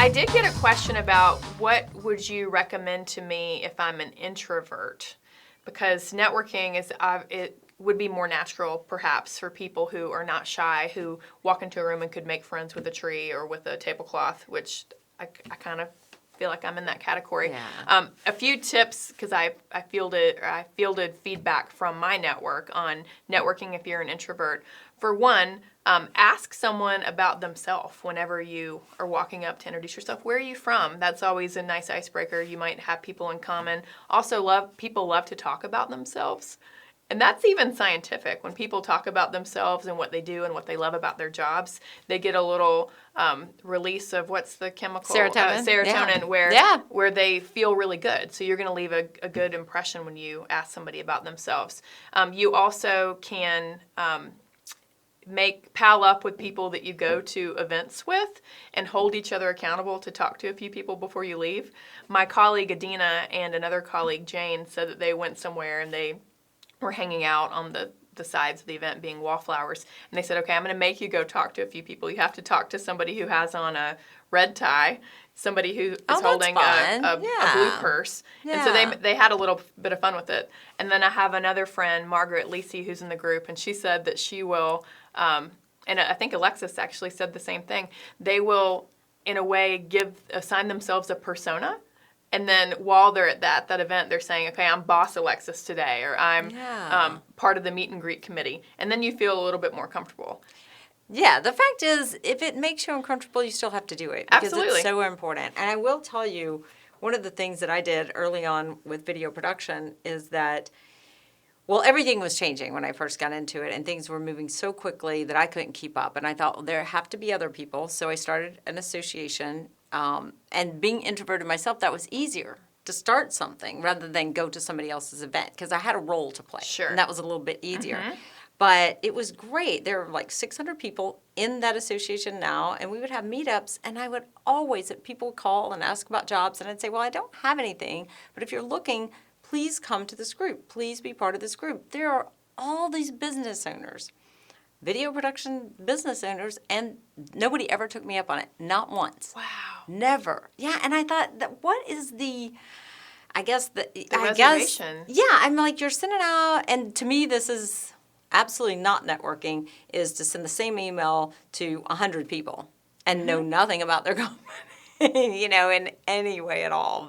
I did get a question about what would you recommend to me if I'm an introvert? Because networking it would be more natural perhaps for people who are not shy, who walk into a room and could make friends with a tree or with a tablecloth, which I kind of feel like I'm in that category. Yeah. A few tips, because I fielded feedback from my network on networking if you're an introvert. For one, ask someone about themselves whenever you are walking up to introduce yourself. Where are you from? That's always a nice icebreaker. You might have people in common. Also, people love to talk about themselves. And that's even scientific. When people talk about themselves and what they do and what they love about their jobs, they get a little release of what's the chemical? Serotonin. Serotonin, where they feel really good. So you're going to leave a good impression when you ask somebody about themselves. You also can pal up with people that you go to events with and hold each other accountable to talk to a few people before you leave. My colleague Adina and another colleague Jane said that they went somewhere and they were hanging out on the sides of the event being wallflowers. And they said, okay, I'm going to make you go talk to a few people. You have to talk to somebody who has on a red tie, somebody who is holding a blue purse. Yeah. And so they had a little bit of fun with it. And then I have another friend, Margaret Lisi, who's in the group, and she said that she will, and I think Alexis actually said the same thing, they will, in a way, assign themselves a persona. And then while they're at that event, they're saying, okay, I'm boss Alexis today, or I'm part of the meet and greet committee. And then you feel a little bit more comfortable. Yeah, the fact is, if it makes you uncomfortable, you still have to do it. Because Absolutely. It's so important. And I will tell you, one of the things that I did early on with video production is that, well, everything was changing when I first got into it, and things were moving so quickly that I couldn't keep up. And I thought, well, there have to be other people. So I started an association. And being introverted myself, that was easier to start something rather than go to somebody else's event because I had a role to play. Sure. And that was a little bit easier. Mm-hmm. But it was great. There were like 600 people in that association now, and we would have meetups, and I would always, people would call and ask about jobs, and I'd say, well, I don't have anything, but if you're looking, please come to this group. Please be part of this group. There are all these business owners, video production business owners, and nobody ever took me up on it. Not once. Wow. Never. Yeah, and I thought, that what is the reservation. Yeah, I'm like, you're sending out, and to me, this is absolutely not networking, is to send the same email to 100 people and know nothing about their company, in any way at all.